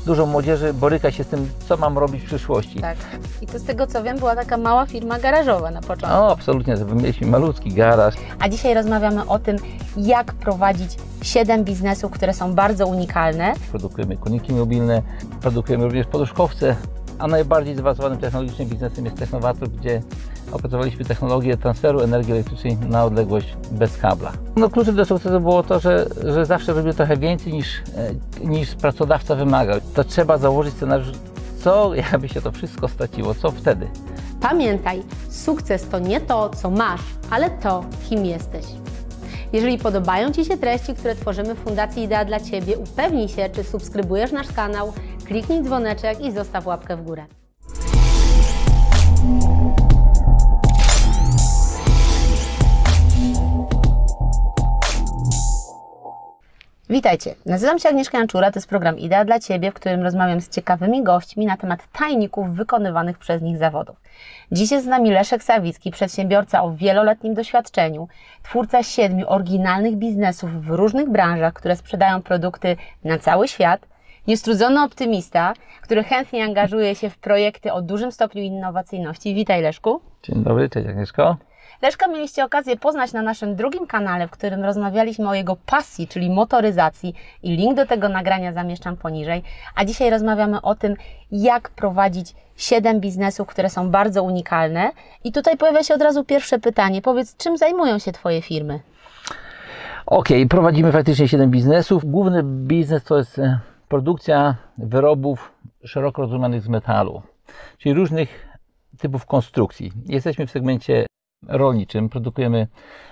dużo młodzieży boryka się z tym, co mam robić w przyszłości. Tak. I to z tego co wiem, była taka mała firma garażowa na początku. No, absolutnie. Mieliśmy malutki garaż. A dzisiaj rozmawiamy o tym, jak prowadzić 7 biznesów, które są bardzo unikalne. Produkujemy koniki mobilne, produkujemy również poduszkowce, a najbardziej zaawansowanym technologicznie biznesem jest Technowator, gdzie opracowaliśmy technologię transferu energii elektrycznej na odległość bez kabla. No, kluczem do sukcesu było to, że zawsze robię trochę więcej niż pracodawca wymagał. To trzeba założyć scenariusz, co jakby się to wszystko straciło, co wtedy. Pamiętaj, sukces to nie to, co masz, ale to, kim jesteś. Jeżeli podobają Ci się treści, które tworzymy w Fundacji Idea dla Ciebie, upewnij się, czy subskrybujesz nasz kanał, kliknij dzwoneczek i zostaw łapkę w górę. Witajcie, nazywam się Agnieszka Janczura, to jest program Idea dla Ciebie, w którym rozmawiam z ciekawymi gośćmi na temat tajników wykonywanych przez nich zawodów. Dziś jest z nami Leszek Sawicki, przedsiębiorca o wieloletnim doświadczeniu, twórca 7 oryginalnych biznesów w różnych branżach, które sprzedają produkty na cały świat, niestrudzony optymista, który chętnie angażuje się w projekty o dużym stopniu innowacyjności. Witaj, Leszku. Dzień dobry, cześć Agnieszko. Leszka mieliście okazję poznać na naszym drugim kanale, w którym rozmawialiśmy o jego pasji, czyli motoryzacji, i link do tego nagrania zamieszczam poniżej. A dzisiaj rozmawiamy o tym, jak prowadzić 7 biznesów, które są bardzo unikalne. I tutaj pojawia się od razu pierwsze pytanie. Powiedz, czym zajmują się Twoje firmy? Okej, prowadzimy faktycznie 7 biznesów. Główny biznes to jest produkcja wyrobów szeroko rozumianych z metalu, czyli różnych typów konstrukcji. Jesteśmy w segmencie rolniczym, produkujemy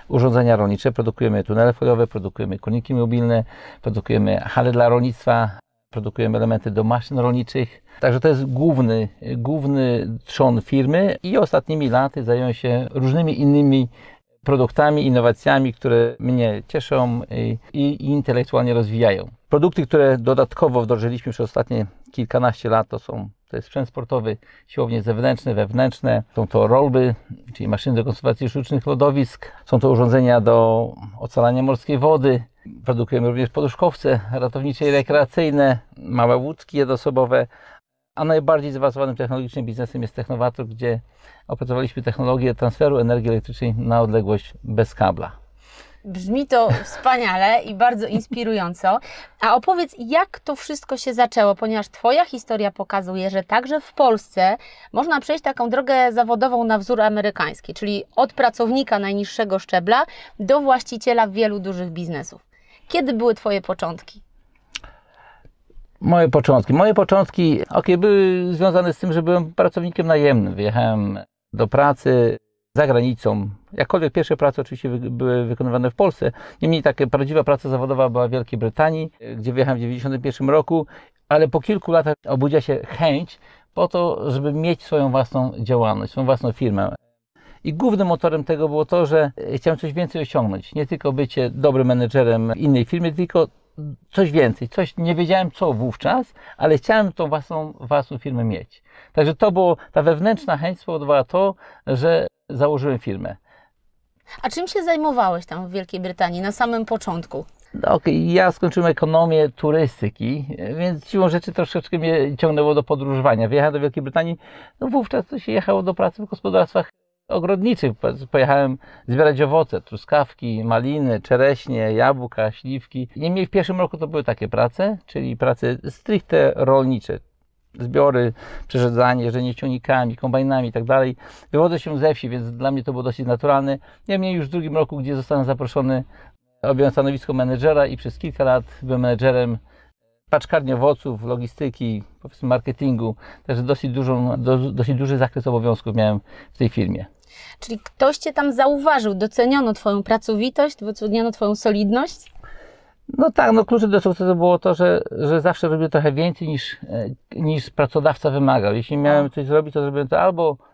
urządzenia rolnicze, produkujemy tunele foliowe, produkujemy koniki mobilne, produkujemy hale dla rolnictwa, produkujemy elementy do maszyn rolniczych. Także to jest główny trzon firmy i ostatnimi laty zająłem się różnymi innymi produktami, innowacjami, które mnie cieszą i intelektualnie rozwijają. Produkty, które dodatkowo wdrożyliśmy przez ostatnie kilkanaście lat, to jest sprzęt sportowy, siłownie zewnętrzne, wewnętrzne. Są to rolby, czyli maszyny do konserwacji sztucznych lodowisk. Są to urządzenia do ocalania morskiej wody. Produkujemy również poduszkowce ratownicze i rekreacyjne, małe łódki jednoosobowe. A najbardziej zaawansowanym technologicznie biznesem jest Technowator, gdzie opracowaliśmy technologię transferu energii elektrycznej na odległość bez kabla. Brzmi to wspaniale i bardzo inspirująco. A opowiedz, jak to wszystko się zaczęło, ponieważ Twoja historia pokazuje, że także w Polsce można przejść taką drogę zawodową na wzór amerykański, czyli od pracownika najniższego szczebla do właściciela wielu dużych biznesów. Kiedy były Twoje początki? Moje początki były związane z tym, że byłem pracownikiem najemnym. Wyjechałem do pracy za granicą. Jakkolwiek pierwsze prace oczywiście były wykonywane w Polsce. Niemniej taka prawdziwa praca zawodowa była w Wielkiej Brytanii, gdzie wyjechałem w 1991 roku, ale po kilku latach obudziła się chęć po to, żeby mieć swoją własną działalność, swoją własną firmę. I głównym motorem tego było to, że chciałem coś więcej osiągnąć. Nie tylko bycie dobrym menedżerem innej firmy, tylko coś więcej. Nie wiedziałem co wówczas, ale chciałem tą własną firmę mieć. Także ta wewnętrzna chęć spowodowała to, że założyłem firmę. A czym się zajmowałeś tam w Wielkiej Brytanii na samym początku? Ja skończyłem ekonomię turystyki, więc siłą rzeczy troszeczkę mnie ciągnęło do podróżowania. Wyjechałem do Wielkiej Brytanii, wówczas to się jechało do pracy w gospodarstwach ogrodniczych. Pojechałem zbierać owoce, truskawki, maliny, czereśnie, jabłka, śliwki. Niemniej w pierwszym roku to były takie prace, czyli prace stricte rolnicze. Zbiory, przerządzanie, jeżdżenie ciągnikami, kombajnami i tak dalej. Wywodzę się ze wsi, więc dla mnie to było dosyć naturalne. Niemniej już w drugim roku, gdzie zostałem zaproszony, objąłem stanowisko menedżera i przez kilka lat byłem menedżerem paczkarni owoców, logistyki, powiedzmy marketingu. Także dosyć duży zakres obowiązków miałem w tej firmie. Czyli ktoś Cię tam zauważył, doceniono Twoją pracowitość, doceniono Twoją solidność? Kluczem do sukcesu było to, że zawsze robię trochę więcej niż pracodawca wymagał. Jeśli miałem coś zrobić, to zrobiłem to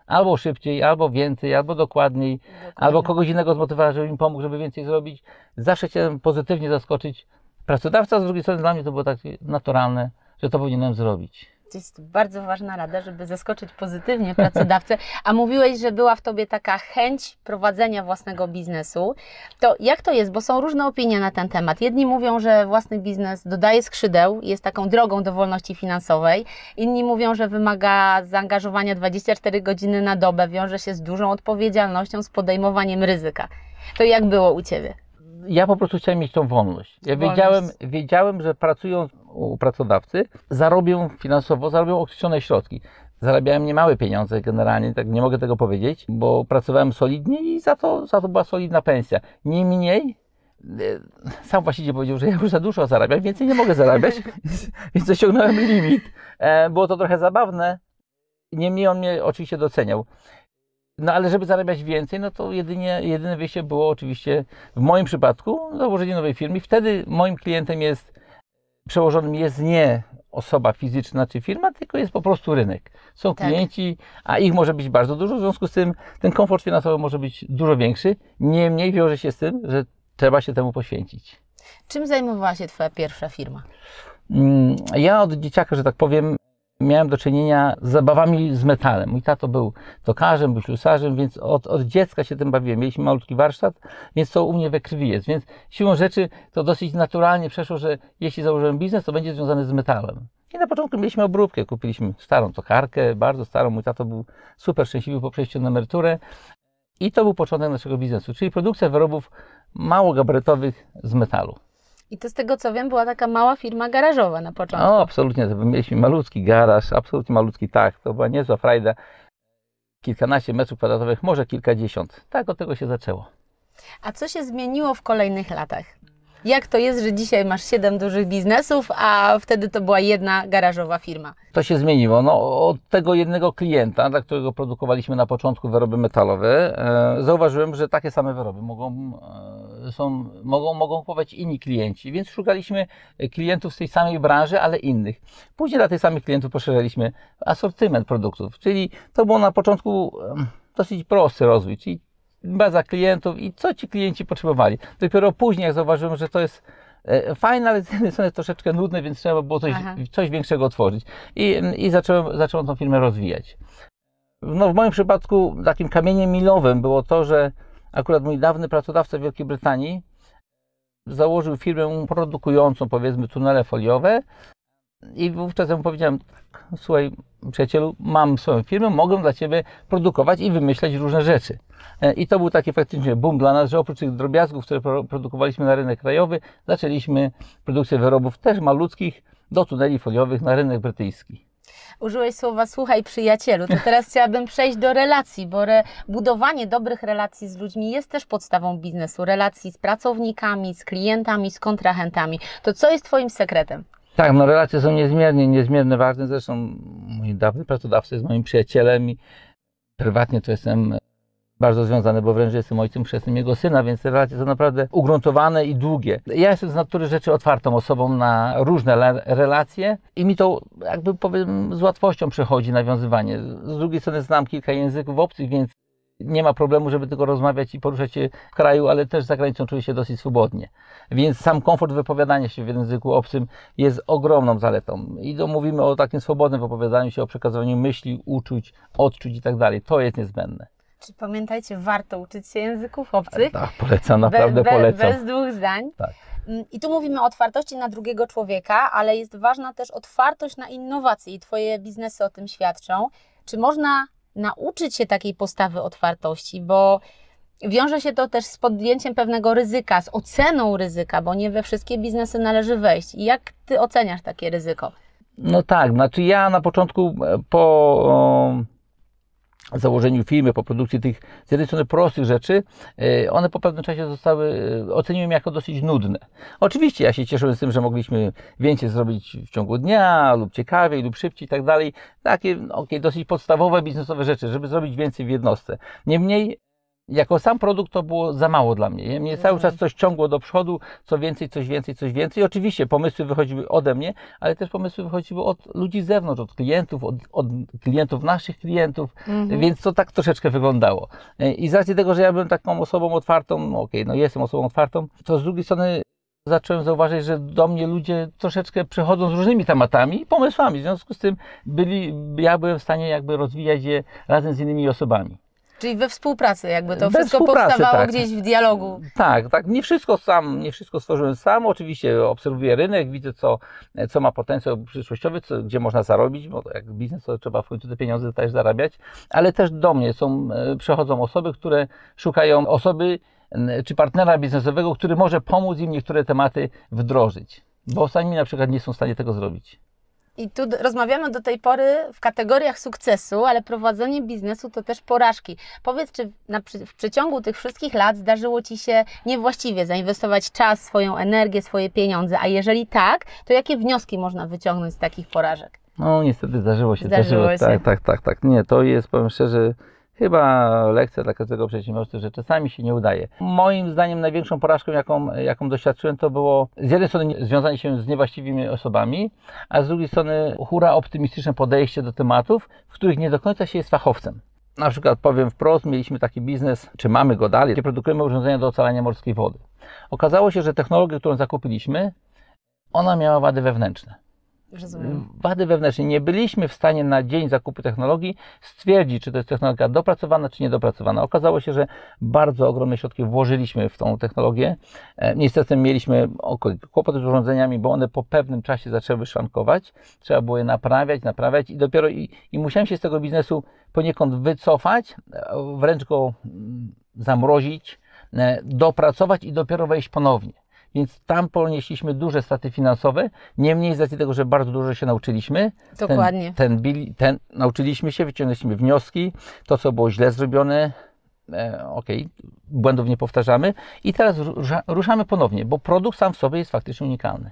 albo szybciej, albo więcej, albo dokładniej, albo kogoś innego zmotywować, żeby mi pomógł, żeby więcej zrobić. Zawsze chciałem pozytywnie zaskoczyć pracodawcę, a z drugiej strony dla mnie to było takie naturalne, że to powinienem zrobić. To jest bardzo ważna rada, żeby zaskoczyć pozytywnie pracodawcę. A mówiłeś, że była w Tobie taka chęć prowadzenia własnego biznesu. To jak to jest? Bo są różne opinie na ten temat. Jedni mówią, że własny biznes dodaje skrzydeł, jest taką drogą do wolności finansowej. Inni mówią, że wymaga zaangażowania 24 godziny na dobę, wiąże się z dużą odpowiedzialnością, z podejmowaniem ryzyka. To jak było u Ciebie? Ja po prostu chciałem mieć tą wolność. Ja wiedziałem, że pracując u pracodawcy zarobię określone środki. Zarabiałem niemałe pieniądze generalnie, tak nie mogę tego powiedzieć, bo pracowałem solidnie i za to była solidna pensja. Niemniej, sam właściciel powiedział, że ja już za dużo zarabiam, więcej nie mogę zarabiać, więc osiągnąłem limit. Było to trochę zabawne, niemniej on mnie oczywiście doceniał. No ale żeby zarabiać więcej, no to jedyne wyjście było oczywiście w moim przypadku założenie nowej firmy. Wtedy moim klientem przełożonym jest nie osoba fizyczna czy firma, tylko jest po prostu rynek. Są klienci, a ich może być bardzo dużo, w związku z tym ten komfort finansowy może być dużo większy. Niemniej wiąże się z tym, że trzeba się temu poświęcić. Czym zajmowała się Twoja pierwsza firma? Ja od dzieciaka, że tak powiem, miałem do czynienia z zabawami z metalem. Mój tato był tokarzem, był ślusarzem, więc od dziecka się tym bawiłem. Mieliśmy malutki warsztat, więc to u mnie we krwi jest. Więc siłą rzeczy to dosyć naturalnie przeszło, że jeśli założyłem biznes, to będzie związany z metalem. I na początku mieliśmy obróbkę, kupiliśmy starą tokarkę, bardzo starą. Mój tato był super szczęśliwy po przejściu na emeryturę. I to był początek naszego biznesu, czyli produkcja wyrobów małogabarytowych z metalu. I to z tego co wiem, była taka mała firma garażowa na początku. No absolutnie, mieliśmy malutki garaż, absolutnie malutki, tak, to była niezła frajda. Kilkanaście metrów kwadratowych, może kilkadziesiąt. Tak od tego się zaczęło. A co się zmieniło w kolejnych latach? Jak to jest, że dzisiaj masz 7 dużych biznesów, a wtedy to była jedna garażowa firma? To się zmieniło. No, od tego jednego klienta, dla którego produkowaliśmy na początku wyroby metalowe, zauważyłem, że takie same wyroby mogą kupować inni klienci, więc szukaliśmy klientów z tej samej branży, ale innych. Później dla tych samych klientów poszerzaliśmy asortyment produktów, czyli to było na początku dosyć prosty rozwój, czyli baza klientów i co ci klienci potrzebowali. Dopiero później, jak zauważyłem, że to jest fajne, ale z jednej strony troszeczkę nudne, więc trzeba było coś większego otworzyć. I zacząłem tą firmę rozwijać. No, w moim przypadku takim kamieniem milowym było to, że akurat mój dawny pracodawca w Wielkiej Brytanii założył firmę produkującą, powiedzmy, tunele foliowe i wówczas ja mu powiedziałem: słuchaj, przyjacielu, mam swoją firmę, mogę dla Ciebie produkować i wymyślać różne rzeczy. I to był taki faktycznie boom dla nas, że oprócz tych drobiazgów, które produkowaliśmy na rynek krajowy, zaczęliśmy produkcję wyrobów też malutkich do tuneli foliowych na rynek brytyjski. Użyłeś słowa słuchaj przyjacielu, to teraz chciałabym przejść do relacji, bo budowanie dobrych relacji z ludźmi jest też podstawą biznesu, relacji z pracownikami, z klientami, z kontrahentami. To co jest Twoim sekretem? Tak, no relacje są niezmiernie ważne, zresztą mój dawny pracodawca jest moim przyjacielem i prywatnie to jestem bardzo związany, bo wręcz jestem ojcem chrzestnym jego syna, więc te relacje są naprawdę ugruntowane i długie. Ja jestem z natury rzeczy otwartą osobą na różne relacje i mi to, jakby powiem, z łatwością przychodzi nawiązywanie. Z drugiej strony znam kilka języków obcych, więc nie ma problemu, żeby tylko rozmawiać i poruszać się w kraju, ale też za granicą czuję się dosyć swobodnie. Więc sam komfort wypowiadania się w języku obcym jest ogromną zaletą. I mówimy o takim swobodnym wypowiadaniu się, o przekazywaniu myśli, uczuć, odczuć i tak dalej. To jest niezbędne. Czy pamiętajcie, warto uczyć się języków obcych? Tak, polecam, naprawdę polecam. Bez dwóch zdań. Tak. I tu mówimy o otwartości na drugiego człowieka, ale jest ważna też otwartość na innowacje i Twoje biznesy o tym świadczą. Czy można nauczyć się takiej postawy otwartości, bo wiąże się to też z podjęciem pewnego ryzyka, z oceną ryzyka, bo nie we wszystkie biznesy należy wejść. I jak Ty oceniasz takie ryzyko? No tak, znaczy ja na początku po założeniu firmy, po produkcji tych z jednej strony prostych rzeczy, one po pewnym czasie oceniłem jako dosyć nudne. Oczywiście ja się cieszyłem z tym, że mogliśmy więcej zrobić w ciągu dnia, lub ciekawiej, lub szybciej i tak dalej. Takie dosyć podstawowe biznesowe rzeczy, żeby zrobić więcej w jednostce. Niemniej jako sam produkt to było za mało dla mnie. Mnie cały czas coś ciągło do przodu, co więcej, coś więcej, coś więcej. I oczywiście pomysły wychodziły ode mnie, ale też pomysły wychodziły od ludzi z zewnątrz, od klientów naszych klientów, więc to tak troszeczkę wyglądało. I z racji tego, że ja byłem taką osobą otwartą, no jestem osobą otwartą, to z drugiej strony zacząłem zauważyć, że do mnie ludzie troszeczkę przychodzą z różnymi tematami i pomysłami. W związku z tym ja byłem w stanie jakby rozwijać je razem z innymi osobami. Czyli we współpracy jakby to We wszystko współpracy, powstawało tak. gdzieś w dialogu. Tak, nie wszystko stworzyłem sam. Oczywiście obserwuję rynek, widzę co ma potencjał przyszłościowy, gdzie można zarobić, bo jak biznes to trzeba w końcu te pieniądze też zarabiać, ale też do mnie przychodzą osoby, które szukają osoby czy partnera biznesowego, który może pomóc im niektóre tematy wdrożyć, bo sami na przykład nie są w stanie tego zrobić. I tu rozmawiamy do tej pory w kategoriach sukcesu, ale prowadzenie biznesu to też porażki. Powiedz, czy w przeciągu tych wszystkich lat zdarzyło Ci się niewłaściwie zainwestować czas, swoją energię, swoje pieniądze, a jeżeli tak, to jakie wnioski można wyciągnąć z takich porażek? No niestety zdarzyło się. się. Tak. Nie, to jest, powiem szczerze, chyba lekcja dla każdego przedsiębiorcy, że czasami się nie udaje. Moim zdaniem największą porażką, jaką doświadczyłem, to było z jednej strony związanie się z niewłaściwymi osobami, a z drugiej strony hura optymistyczne podejście do tematów, w których nie do końca się jest fachowcem. Na przykład powiem wprost, mieliśmy taki biznes, czy mamy go dalej, gdzie produkujemy urządzenia do ocalania morskiej wody. Okazało się, że technologia, którą zakupiliśmy, ona miała wady wewnętrzne. Rozumiem. Wady wewnętrzne. Nie byliśmy w stanie na dzień zakupu technologii stwierdzić, czy to jest technologia dopracowana, czy niedopracowana. Okazało się, że bardzo ogromne środki włożyliśmy w tą technologię. Niestety mieliśmy kłopoty z urządzeniami, bo one po pewnym czasie zaczęły szwankować. Trzeba było je naprawiać i dopiero i musiałem się z tego biznesu poniekąd wycofać, wręcz go zamrozić, dopracować i dopiero wejść ponownie. Więc tam ponieśliśmy duże straty finansowe, niemniej z racji tego, że bardzo dużo się nauczyliśmy. Dokładnie. Nauczyliśmy się, wyciągnęliśmy wnioski, to co było źle zrobione, błędów nie powtarzamy i teraz ruszamy ponownie, bo produkt sam w sobie jest faktycznie unikalny.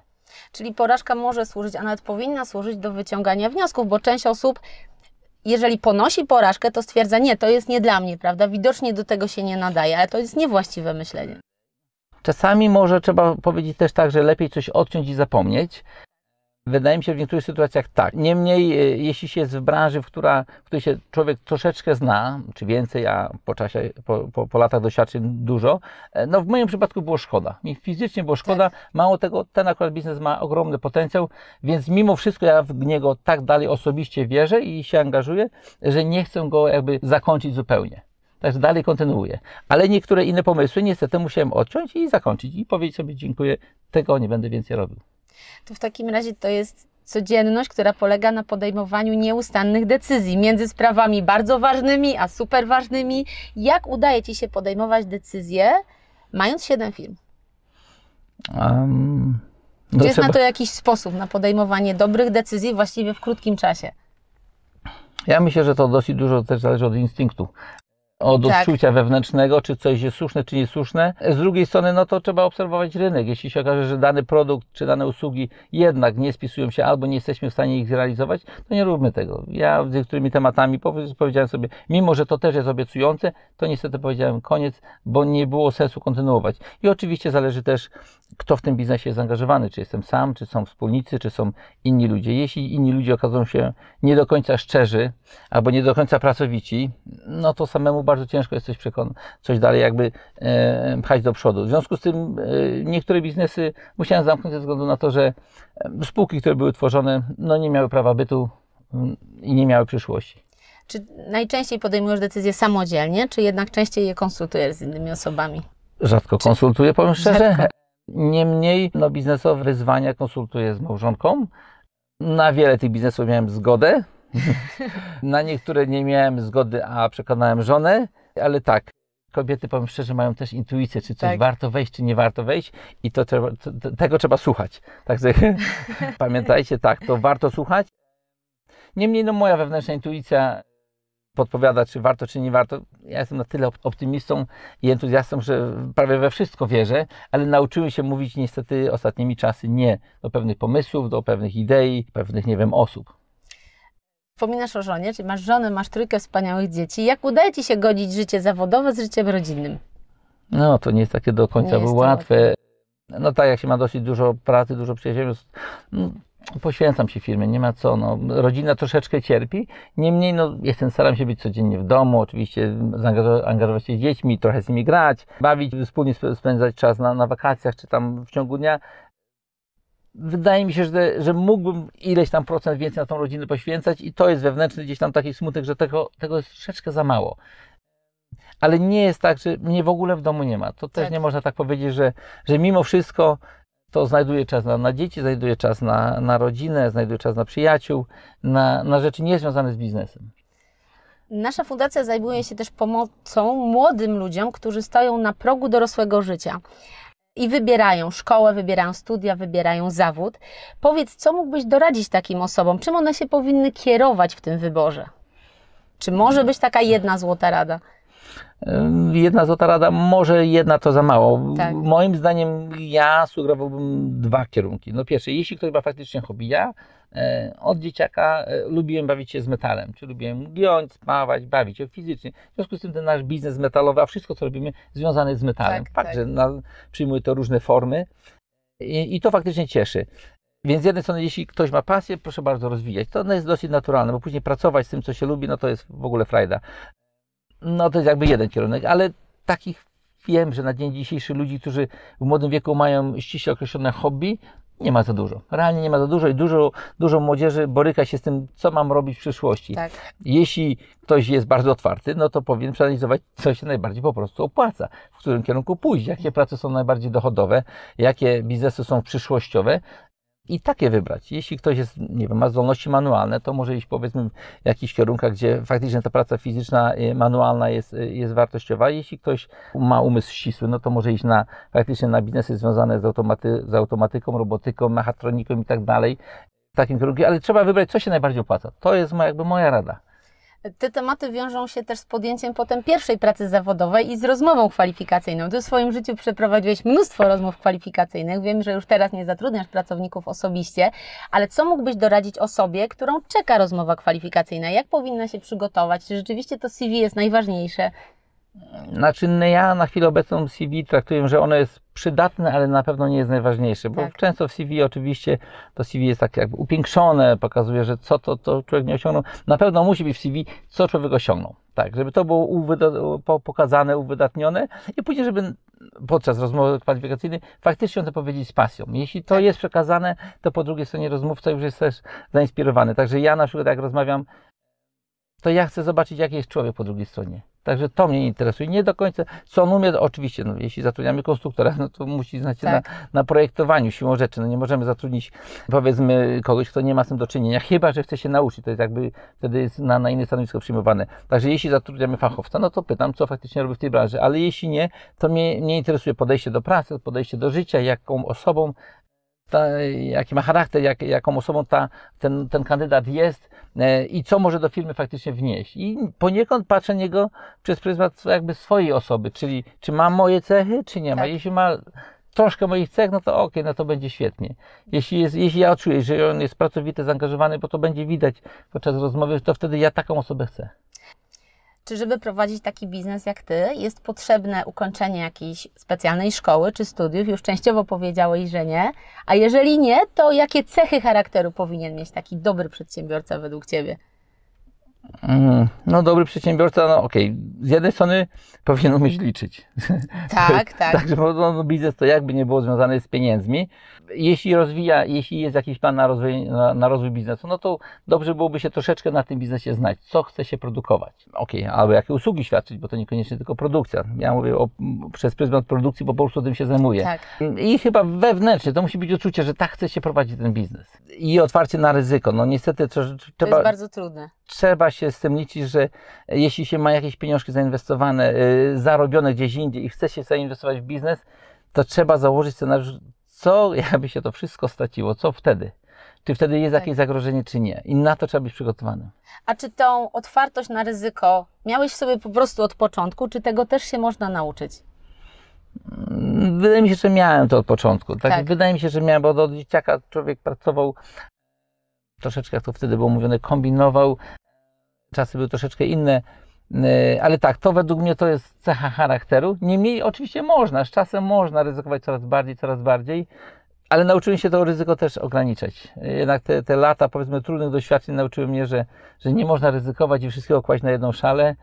Czyli porażka może służyć, a nawet powinna służyć do wyciągania wniosków, bo część osób, jeżeli ponosi porażkę, to stwierdza, nie, to jest nie dla mnie, prawda? Widocznie do tego się nie nadaje, ale to jest niewłaściwe myślenie. Czasami może trzeba powiedzieć też tak, że lepiej coś odciąć i zapomnieć. Wydaje mi się, że w niektórych sytuacjach tak. Niemniej, jeśli się jest w branży, w której się człowiek troszeczkę zna, czy więcej, a po czasie, po latach doświadczeń dużo, no w moim przypadku było szkoda. Mi fizycznie było szkoda. Tak. Mało tego, ten akurat biznes ma ogromny potencjał, więc mimo wszystko ja w niego tak dalej osobiście wierzę i się angażuję, że nie chcę go jakby zakończyć zupełnie. Także dalej kontynuuję. Ale niektóre inne pomysły niestety musiałem odciąć i zakończyć i powiedzieć sobie dziękuję, tego nie będę więcej robił. To w takim razie to jest codzienność, która polega na podejmowaniu nieustannych decyzji między sprawami bardzo ważnymi, a super ważnymi. Jak udaje Ci się podejmować decyzje, mając 7 firm? Czy jest na to jakiś sposób na podejmowanie dobrych decyzji właściwie w krótkim czasie? Ja myślę, że to dosyć dużo też zależy od instynktu. Od odczucia wewnętrznego, czy coś jest słuszne, czy niesłuszne. Z drugiej strony, no to trzeba obserwować rynek. Jeśli się okaże, że dany produkt, czy dane usługi jednak nie spisują się, albo nie jesteśmy w stanie ich zrealizować, to nie róbmy tego. Ja z niektórymi tematami powiedziałem sobie, mimo że to też jest obiecujące, to niestety powiedziałem koniec, bo nie było sensu kontynuować. I oczywiście zależy też, kto w tym biznesie jest zaangażowany, czy jestem sam, czy są wspólnicy, czy są inni ludzie. Jeśli inni ludzie okażą się nie do końca szczerzy, albo nie do końca pracowici, no to samemu bardzo ciężko jest coś dalej jakby pchać do przodu. W związku z tym niektóre biznesy musiałem zamknąć ze względu na to, że spółki, które były tworzone, no nie miały prawa bytu i nie miały przyszłości. Czy najczęściej podejmujesz decyzje samodzielnie, czy jednak częściej je konsultujesz z innymi osobami? Rzadko konsultuję, powiem szczerze. Rzadko. Niemniej biznesowe wyzwania konsultuję z małżonką. Na wiele tych biznesów miałem zgodę. Na niektóre nie miałem zgody, a przekonałem żonę, ale tak, kobiety, powiem szczerze, mają też intuicję, czy coś warto wejść, czy nie warto wejść i tego trzeba słuchać. Także pamiętajcie, to warto słuchać. Niemniej moja wewnętrzna intuicja podpowiada, czy warto, czy nie warto. Ja jestem na tyle optymistą i entuzjastą, że prawie we wszystko wierzę, ale nauczyłem się mówić niestety ostatnimi czasy nie do pewnych pomysłów, do pewnych idei, pewnych, osób. Wspominasz o żonie, czyli masz żonę, masz 3 wspaniałych dzieci. Jak udaje Ci się godzić życie zawodowe z życiem rodzinnym? No, to nie jest takie do końca łatwe. No tak, jak się ma dosyć dużo pracy, dużo przedsiębiorstw, poświęcam się firmie, nie ma co, no, rodzina troszeczkę cierpi, niemniej no, staram się być codziennie w domu, oczywiście angażować się z dziećmi, trochę z nimi grać, bawić, wspólnie spędzać czas na wakacjach, czy tam w ciągu dnia. Wydaje mi się, że mógłbym ileś tam procent więcej na tą rodzinę poświęcać i to jest wewnętrzny gdzieś tam taki smutek, że tego jest troszeczkę za mało. Ale nie jest tak, że mnie w ogóle w domu nie ma. To też nie można tak powiedzieć, że mimo wszystko to znajduję czas na dzieci, znajduję czas na rodzinę, znajduję czas na przyjaciół, na rzeczy niezwiązane z biznesem. Nasza fundacja zajmuje się też pomocą młodym ludziom, którzy stoją na progu dorosłego życia i wybierają szkołę, wybierają studia, wybierają zawód. Powiedz, co mógłbyś doradzić takim osobom? Czym one się powinny kierować w tym wyborze? Czy może być taka jedna złota rada? Jedna złota rada, może jedna to za mało. Tak. Moim zdaniem ja sugerowałbym dwa kierunki. No pierwszy, jeśli ktoś ma faktycznie hobby, ja od dzieciaka lubiłem bawić się z metalem, czy lubiłem giąć, spawać, bawić się fizycznie. W związku z tym ten nasz biznes metalowy, a wszystko co robimy związane jest z metalem. Tak, Fakt, tak. że przyjmuje to różne formy i to faktycznie cieszy. Więc z jednej strony, jeśli ktoś ma pasję, proszę bardzo rozwijać. To jest dosyć naturalne, bo później pracować z tym, co się lubi, no to jest w ogóle frajda. No to jest jakby jeden kierunek, ale takich wiem, że na dzień dzisiejszy ludzi, którzy w młodym wieku mają ściśle określone hobby, nie ma za dużo. Realnie nie ma za dużo i dużo młodzieży boryka się z tym, co mam robić w przyszłości. Tak. Jeśli ktoś jest bardzo otwarty, no to powinien przeanalizować, co się najbardziej po prostu opłaca, w którym kierunku pójść, jakie prace są najbardziej dochodowe, jakie biznesy są przyszłościowe. I takie wybrać. Jeśli ktoś jest, nie wiem, ma zdolności manualne, to może iść powiedzmy w jakichś kierunkach, gdzie faktycznie ta praca fizyczna, manualna jest wartościowa. Jeśli ktoś ma umysł ścisły, no to może iść faktycznie na biznesy związane z automatyką, robotyką, mechatroniką i tak dalej. W takim kierunku, ale trzeba wybrać, co się najbardziej opłaca. To jest jakby moja rada. Te tematy wiążą się też z podjęciem potem pierwszej pracy zawodowej i z rozmową kwalifikacyjną. Ty w swoim życiu przeprowadziłeś mnóstwo rozmów kwalifikacyjnych. Wiem, że już teraz nie zatrudniasz pracowników osobiście, ale co mógłbyś doradzić osobie, którą czeka rozmowa kwalifikacyjna? Jak powinna się przygotować? Czy rzeczywiście to CV jest najważniejsze? Znaczy, ja na chwilę obecną CV traktuję, że ono jest przydatne, ale na pewno nie jest najważniejsze, bo Tak. często w CV oczywiście to CV jest tak jakby upiększone, pokazuje, że co to człowiek nie osiągnął. Na pewno musi być w CV, co człowiek osiągnął. Tak, żeby to było pokazane, uwydatnione i później, żeby podczas rozmowy kwalifikacyjnej faktycznie to powiedzieć z pasją. Jeśli to jest przekazane, to po drugiej stronie rozmówca już jest też zainspirowany. Także ja na przykład jak rozmawiam, to ja chcę zobaczyć, jaki jest człowiek po drugiej stronie. Także to mnie interesuje. Nie do końca, co on umie, oczywiście, no, jeśli zatrudniamy konstruktora, no to musi znać się na projektowaniu siłą rzeczy. No, nie możemy zatrudnić, powiedzmy, kogoś, kto nie ma z tym do czynienia, chyba że chce się nauczyć. To jest jakby, wtedy jest na inne stanowisko przyjmowane. Także jeśli zatrudniamy fachowca, no to pytam, co faktycznie robi w tej branży. Ale jeśli nie, to mnie interesuje podejście do pracy, podejście do życia, jaką osobą, jaki ma charakter, jaką osobą ten kandydat jest i co może do firmy faktycznie wnieść. I poniekąd patrzę na niego przez pryzmat jakby swojej osoby, czyli czy ma moje cechy, czy nie ma. Jeśli ma troszkę moich cech, no to okej, no to będzie świetnie. Jeśli ja odczuję, że on jest pracowity, zaangażowany, bo to będzie widać podczas rozmowy, to wtedy ja taką osobę chcę. Czy żeby prowadzić taki biznes jak Ty, jest potrzebne ukończenie jakiejś specjalnej szkoły czy studiów? Już częściowo powiedziałeś, że nie. A jeżeli nie, to jakie cechy charakteru powinien mieć taki dobry przedsiębiorca według Ciebie? No dobry przedsiębiorca, no okej. Z jednej strony powinien umieć liczyć. Tak. Także biznes to jakby nie było związane z pieniędzmi. Jeśli jest jakiś plan na rozwój biznesu, no to dobrze byłoby się troszeczkę na tym biznesie znać, co chce się produkować. Albo jakie usługi świadczyć, bo to niekoniecznie tylko produkcja. Ja mówię przez pryzmat produkcji, bo po prostu tym się zajmuję. Tak. I chyba wewnętrznie to musi być uczucie, że tak chce się prowadzić ten biznes. I otwarcie na ryzyko. No niestety To jest bardzo trudne. Trzeba się z tym liczyć, że jeśli się ma jakieś pieniążki zainwestowane, zarobione gdzieś indziej i chce się zainwestować w biznes, to trzeba założyć scenariusz, co jakby się to wszystko straciło, co wtedy? Czy wtedy jest jakieś zagrożenie, czy nie? I na to trzeba być przygotowanym. A czy tą otwartość na ryzyko miałeś w sobie po prostu od początku, czy tego też się można nauczyć? Wydaje mi się, że miałem to od początku. Tak? Wydaje mi się, że miałem, bo od dzieciaka człowiek pracował troszeczkę, jak to wtedy było mówione, kombinował. Czasy były troszeczkę inne, ale tak, to według mnie to jest cecha charakteru. Niemniej oczywiście z czasem można ryzykować coraz bardziej, Ale nauczyłem się to ryzyko też ograniczać. Jednak te lata, powiedzmy, trudnych doświadczeń nauczyły mnie, że nie można ryzykować i wszystkiego kłaść na jedną szalę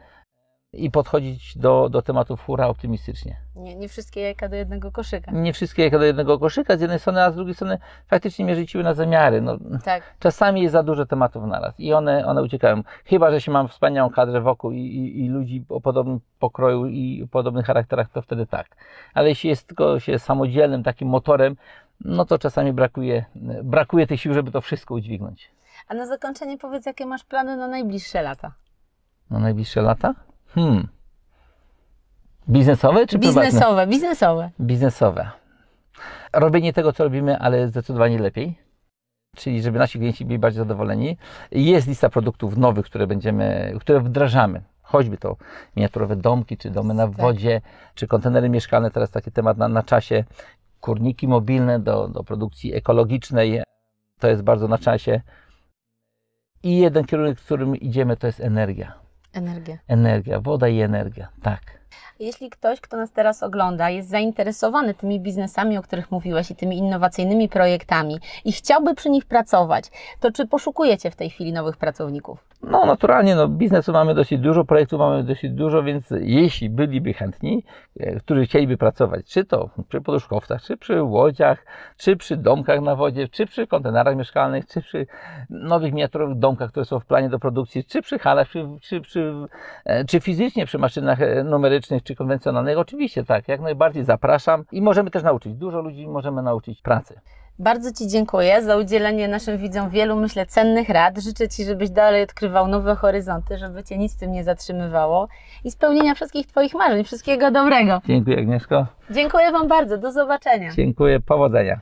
i podchodzić do tematów hura optymistycznie. Nie wszystkie jajka do jednego koszyka. Nie wszystkie jajka do jednego koszyka z jednej strony, a z drugiej strony faktycznie mnie rzuciły na zamiary. No, Tak. czasami jest za dużo tematów naraz i one uciekają. Chyba że się mam wspaniałą kadrę wokół i ludzi o podobnym pokroju i o podobnych charakterach, to wtedy tak. Ale jeśli jest tylko się samodzielnym takim motorem, no to czasami brakuje tych sił, żeby to wszystko udźwignąć. A na zakończenie powiedz, jakie masz plany na najbliższe lata? Na najbliższe lata? Biznesowe czy prywatne? Biznesowe. Biznesowe. Robienie tego, co robimy, ale zdecydowanie lepiej. Czyli żeby nasi klienci byli bardziej zadowoleni. Jest lista produktów nowych, które wdrażamy. Choćby to miniaturowe domki, czy domy na wodzie, czy kontenery mieszkalne. Teraz taki temat na czasie. Kurniki mobilne do produkcji ekologicznej. To jest bardzo na czasie. I jeden kierunek, w którym idziemy, to jest energia. Energia, woda i energia, tak. Jeśli ktoś, kto nas teraz ogląda, jest zainteresowany tymi biznesami, o których mówiłeś, i tymi innowacyjnymi projektami i chciałby przy nich pracować, to czy poszukujecie w tej chwili nowych pracowników? No naturalnie, biznesu mamy dosyć dużo, projektów mamy dosyć dużo, więc jeśli byliby chętni, którzy chcieliby pracować, czy to przy poduszkowcach, czy przy łodziach, czy przy domkach na wodzie, czy przy kontenerach mieszkalnych, czy przy nowych miniaturowych domkach, które są w planie do produkcji, czy przy halach, czy fizycznie przy maszynach numerycznych, czy konwencjonalnych, oczywiście tak, jak najbardziej zapraszam i możemy też nauczyć, dużo ludzi możemy nauczyć pracy. Bardzo Ci dziękuję za udzielenie naszym widzom wielu, myślę, cennych rad. Życzę Ci, żebyś dalej odkrywał nowe horyzonty, żeby Cię nic z tym nie zatrzymywało i spełnienia wszystkich Twoich marzeń. Wszystkiego dobrego. Dziękuję, Agnieszko. Dziękuję Wam bardzo. Do zobaczenia. Dziękuję, powodzenia.